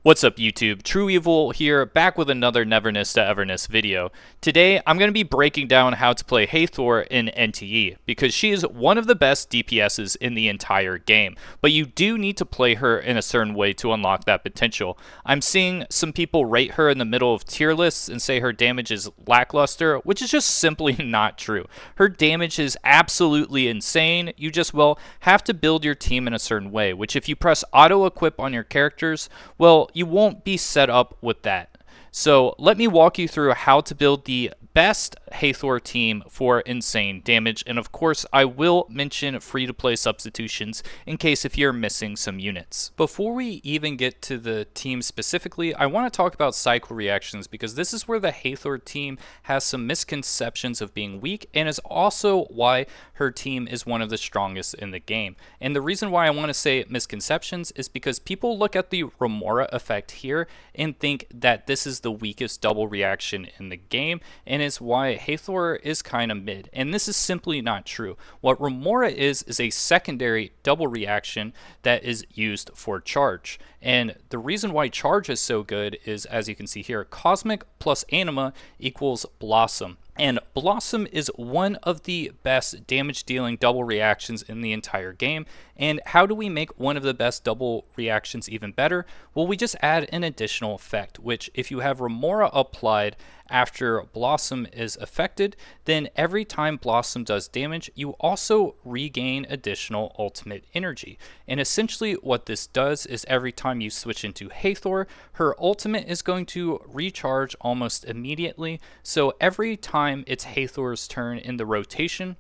What's up YouTube? True Evil here, back with another Neverness to Everness video. Today I'm going to be breaking down how to play Hathor in NTE, because she is one of the best DPSs in the entire game, but you do need to play her in a certain way to unlock that potential. I'm seeing some people rate her in the middle of tier lists and say her damage is lackluster, which is just simply not true. Her damage is absolutely insane. You just, well, have to build your team in a certain way, which if you press auto equip on your characters, well, you won't be set up with that. So let me walk you through how to build the best Hathor team for insane damage, and of course I will mention free-to-play substitutions in case if you're missing some units. Before we even get to the team specifically, I want to talk about cycle reactions, because this is where the Hathor team has some misconceptions of being weak, and is also why her team is one of the strongest in the game. And the reason why I want to say misconceptions is because people look at the Remora effect here and think that this is the weakest double reaction in the game, and is why Hathor is kind of mid, and this is simply not true. What Remora is a secondary double reaction that is used for charge, and the reason why charge is so good is, as you can see here, Cosmic plus Anima equals Blossom. And Blossom is one of the best damage dealing double reactions in the entire game. And how do we make one of the best double reactions even better? Well, we just add an additional effect, which if you have Remora applied after Blossom is affected, then every time Blossom does damage, you also regain additional ultimate energy. And essentially what this does is every time you switch into Hathor, her ultimate is going to recharge almost immediately. So every time it's Hathor's turn in the rotation,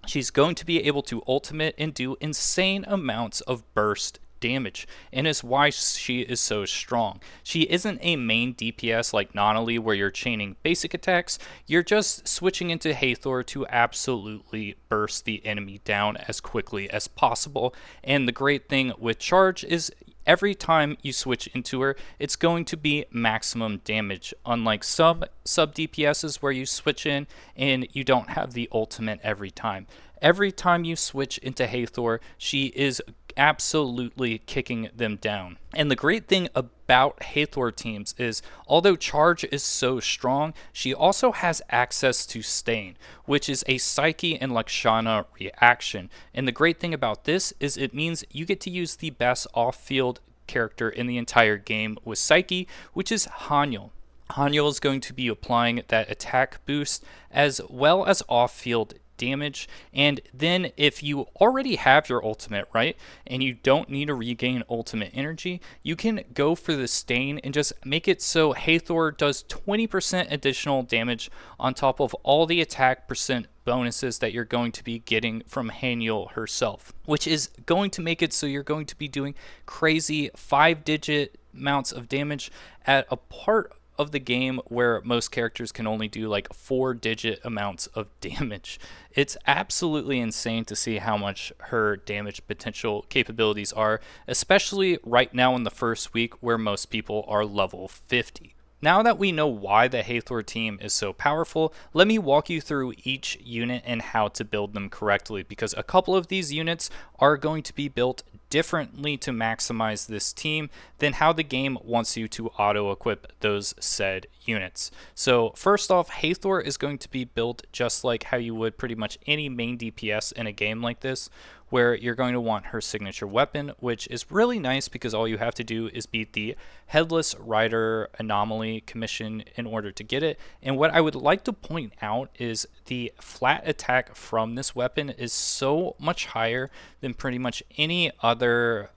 she's going to be able to ultimate and do insane amounts of burst damage, and is why she is so strong. She isn't a main DPS like Nonali where you're chaining basic attacks. You're just switching into Hathor to absolutely burst the enemy down as quickly as possible. And the great thing with charge is every time you switch into her, it's going to be maximum damage, unlike some sub DPSs where you switch in and you don't have the ultimate every time. Every time you switch into Hathor, she is absolutely kicking them down. And the great thing about Hathor teams is, although charge is so strong, she also has access to Stain, which is a Psyche and Lakshana reaction. And the great thing about this is it means you get to use the best off-field character in the entire game with Psyche, which is Hanyul. Hanyul is going to be applying that attack boost as well as off-field damage, and then if you already have your ultimate, right, and you don't need to regain ultimate energy, you can go for the Stain and just make it so Hathor does 20% additional damage on top of all the attack percent bonuses that you're going to be getting from Hanyul herself, which is going to make it so you're going to be doing crazy 5-digit amounts of damage at a part of the game where most characters can only do like 4-digit amounts of damage. It's absolutely insane to see how much her damage potential capabilities are, especially right now in the first week where most people are level 50. Now that we know why the Hathor team is so powerful, let me walk you through each unit and how to build them correctly, because a couple of these units are going to be built differently to maximize this team than how the game wants you to auto-equip those said units. So first off, Hathor is going to be built just like how you would pretty much any main DPS in a game like this, where you're going to want her signature weapon, which is really nice because all you have to do is beat the Headless Rider Anomaly Commission in order to get it. And what I would like to point out is the flat attack from this weapon is so much higher than pretty much any other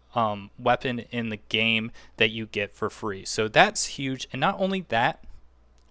weapon in the game that you get for free. So that's huge. And not only that,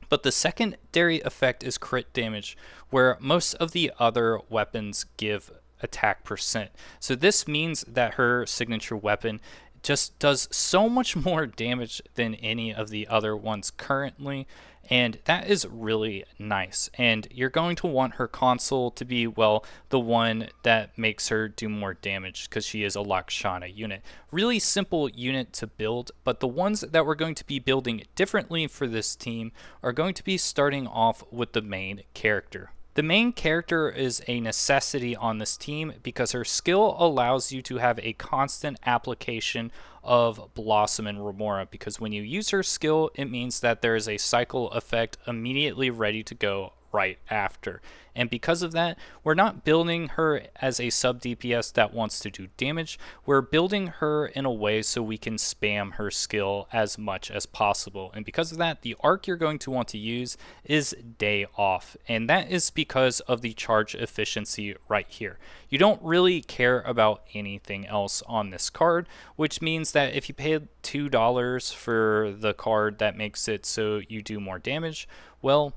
but the secondary effect is crit damage, where most of the other weapons give attack percent. So this means that her signature weapon just does so much more damage than any of the other ones currently, and that is really nice. And you're going to want her console to be, well, the one that makes her do more damage, because she is a Lakshana unit. Really simple unit to build, but the ones that we're going to be building differently for this team are going to be starting off with the main character. The main character is a necessity on this team because her skill allows you to have a constant application of Blossom and Remora, because when you use her skill, it means that there is a cycle effect immediately ready to go right after. And because of that, we're not building her as a sub DPS that wants to do damage. We're building her in a way so we can spam her skill as much as possible. And because of that, the arc you're going to want to use is Day Off. And that is because of the charge efficiency right here. You don't really care about anything else on this card, which means that if you pay $2 for the card that makes it so you do more damage, well,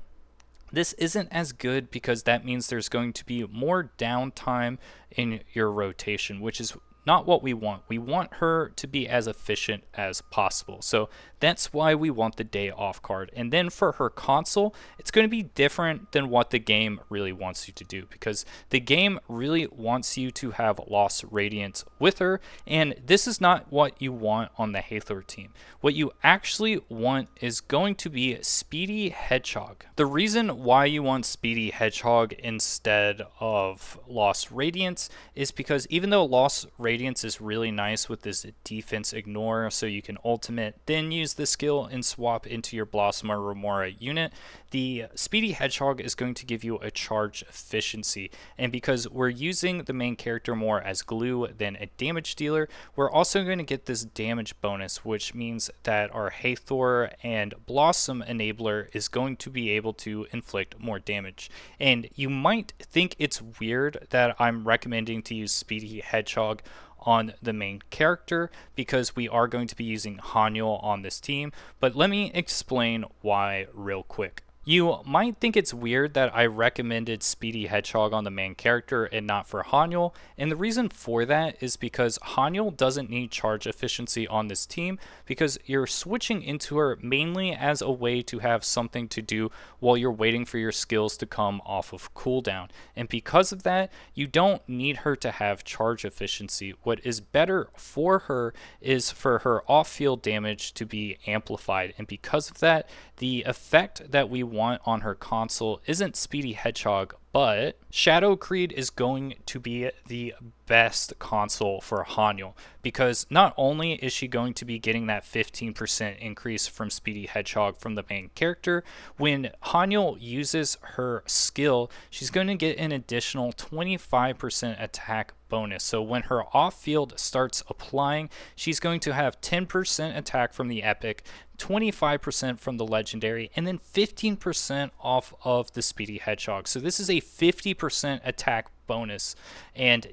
this isn't as good because that means there's going to be more downtime in your rotation, which is not what we want. We want her to be as efficient as possible. So that's why we want the Day Off card. And then for her console, it's going to be different than what the game really wants you to do, because the game really wants you to have Lost Radiance with her, and this is not what you want on the Hathor team. What you actually want is going to be Speedy Hedgehog. The reason why you want Speedy Hedgehog instead of Lost Radiance is because even though Lost Radiance is really nice with this defense ignore, so you can ultimate, then use the skill and swap into your Blossom or Remora unit, the Speedy Hedgehog is going to give you a charge efficiency. And because we're using the main character more as glue than a damage dealer, we're also going to get this damage bonus, which means that our Hathor and Blossom enabler is going to be able to inflict more damage. And you might think it's weird that I'm recommending to use Speedy Hedgehog on the main character because we are going to be using Haniel on this team, but let me explain why real quick. You might think it's weird that I recommended Speedy Hedgehog on the main character and not for Haniel, and the reason for that is because Haniel doesn't need charge efficiency on this team because you're switching into her mainly as a way to have something to do while you're waiting for your skills to come off of cooldown. And because of that, you don't need her to have charge efficiency. What is better for her is for her off-field damage to be amplified, and because of that, the effect that we want on her console isn't Speedy Hedgehog, but Shadow Creed is going to be the best console for Haniel, because not only is she going to be getting that 15% increase from Speedy Hedgehog from the main character, when Haniel uses her skill, she's going to get an additional 25% attack bonus. So when her off-field starts applying, she's going to have 10% attack from the epic, 25% from the legendary, and then 15% off of the Speedy Hedgehog. So this is a 50% attack bonus, and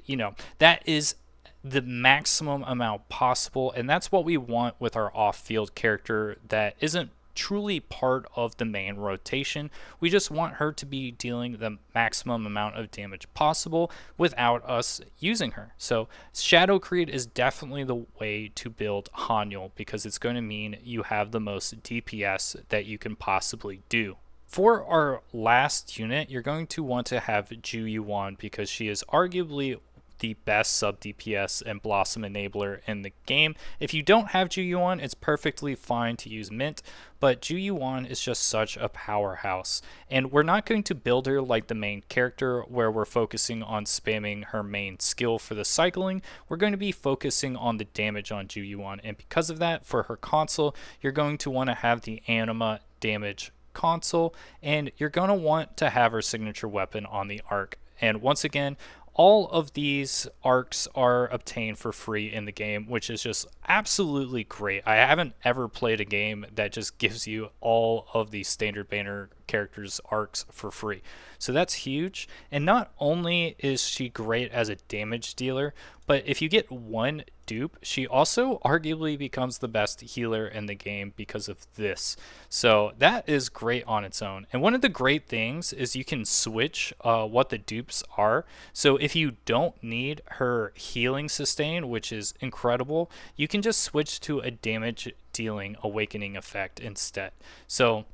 that is the maximum amount possible, and that's what we want with our off-field character that isn't truly part of the main rotation. We just want her to be dealing the maximum amount of damage possible without us using her. So Shadow Creed is definitely the way to build Haniel, because it's going to mean you have the most DPS that you can possibly do. For our last unit, you're going to want to have Ju Yuan, because she is arguably the best sub DPS and Blossom enabler in the game. If you don't have Ju Yuan, it's perfectly fine to use Mint, but Ju Yuan is just such a powerhouse. And we're not going to build her like the main character, where we're focusing on spamming her main skill for the cycling. We're going to be focusing on the damage on Ju Yuan, and because of that, for her console, you're going to want to have the Anima damage console, and you're going to want to have her signature weapon on the arc. And once again, all of these arcs are obtained for free in the game, which is just absolutely great. I haven't ever played a game that just gives you all of these standard banner characters arcs for free. So that's huge. And not only is she great as a damage dealer, but if you get one dupe, she also arguably becomes the best healer in the game because of this. So that is great on its own. And one of the great things is you can switch what the dupes are. So if you don't need her healing sustain, which is incredible, you can just switch to a damage dealing awakening effect instead. So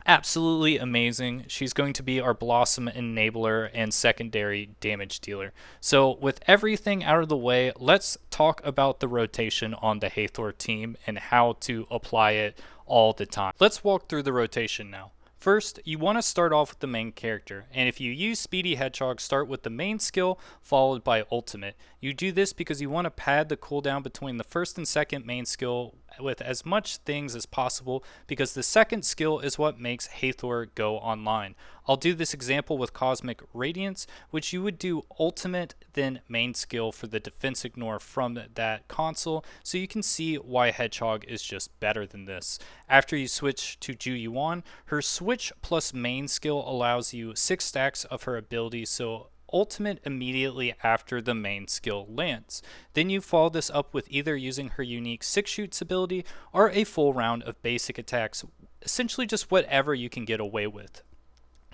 absolutely amazing. She's going to be our Blossom enabler and secondary damage dealer. So with everything out of the way, let's talk about the rotation on the Hathor team and how to apply it all the time. Let's walk through the rotation now. First, you want to start off with the main character, and if you use Speedy Hedgehog, start with the main skill followed by ultimate. You do this because you want to pad the cooldown between the first and second main skill with as much things as possible, because the second skill is what makes Hathor go online. I'll do this example with Cosmic Radiance, which you would do ultimate then main skill for the defense ignore from that console, so you can see why Hedgehog is just better than this. After you switch to Ju Yuan, her switch plus main skill allows you 6 stacks of her ability, so ultimate immediately after the main skill lands. Then you follow this up with either using her unique 6 shoots ability or a full round of basic attacks, essentially just whatever you can get away with.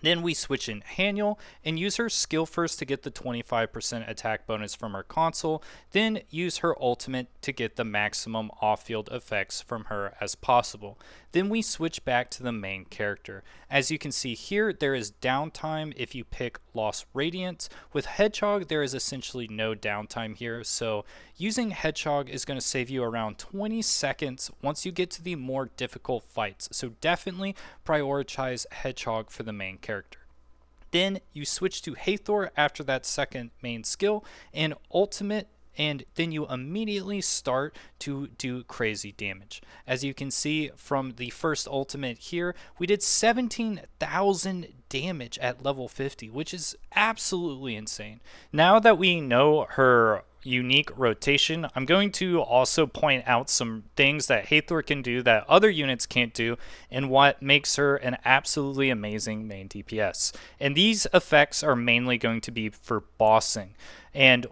Then we switch in Haniel and use her skill first to get the 25% attack bonus from her console, then use her ultimate to get the maximum off-field effects from her as possible. Then we switch back to the main character. As you can see here, there is downtime if you pick Lost Radiance. With Hedgehog, there is essentially no downtime here, so using Hedgehog is going to save you around 20 seconds once you get to the more difficult fights, so definitely prioritize Hedgehog for the main character. Then you switch to Hathor after that second main skill and ultimate, and then you immediately start to do crazy damage. As you can see from the first ultimate here, we did 17,000 damage at level 50, which is absolutely insane. Now that we know her unique rotation, I'm going to also point out some things that Hathor can do that other units can't do, and what makes her an absolutely amazing main DPS. And these effects are mainly going to be for bossing. And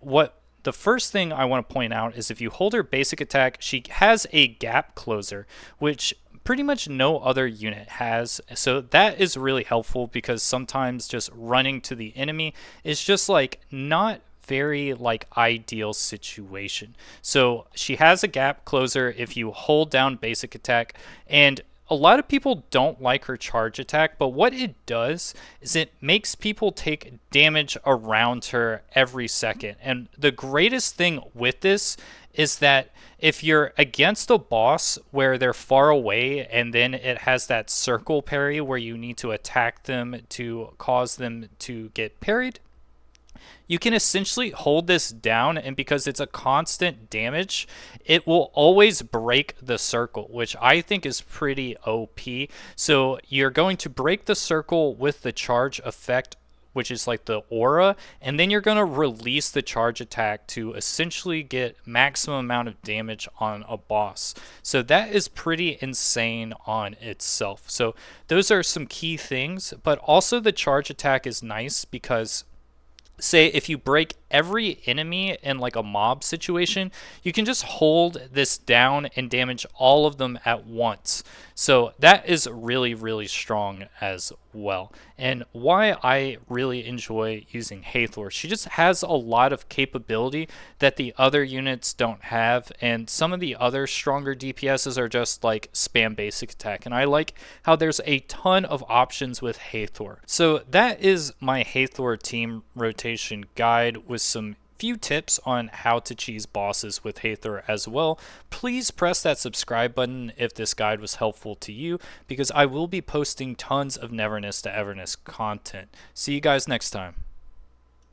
the first thing I want to point out is if you hold her basic attack, she has a gap closer, which pretty much no other unit has. So that is really helpful, because sometimes just running to the enemy is just like not very ideal situation. So she has a gap closer if you hold down basic attack, and a lot of people don't like her charge attack, but what it does is it makes people take damage around her every second. And the greatest thing with this is that if you're against a boss where they're far away and then it has that circle parry where you need to attack them to cause them to get parried, you can essentially hold this down, and because it's a constant damage, it will always break the circle, which I think is pretty OP. So you're going to break the circle with the charge effect, which is like the aura, and then you're going to release the charge attack to essentially get maximum amount of damage on a boss. So that is pretty insane on itself. So those are some key things, but also the charge attack is nice because, say if you break every enemy in like a mob situation, you can just hold this down and damage all of them at once. So that is really, really strong as well. And why I really enjoy using Hathor, she just has a lot of capability that the other units don't have, and some of the other stronger DPSs are just like spam basic attack, and I like how there's a ton of options with Hathor. So that is my Hathor team rotation guide with some few tips on how to cheese bosses with Hathor as well. Please press that subscribe button if this guide was helpful to you, because I will be posting tons of Neverness to Everness content. See you guys next time.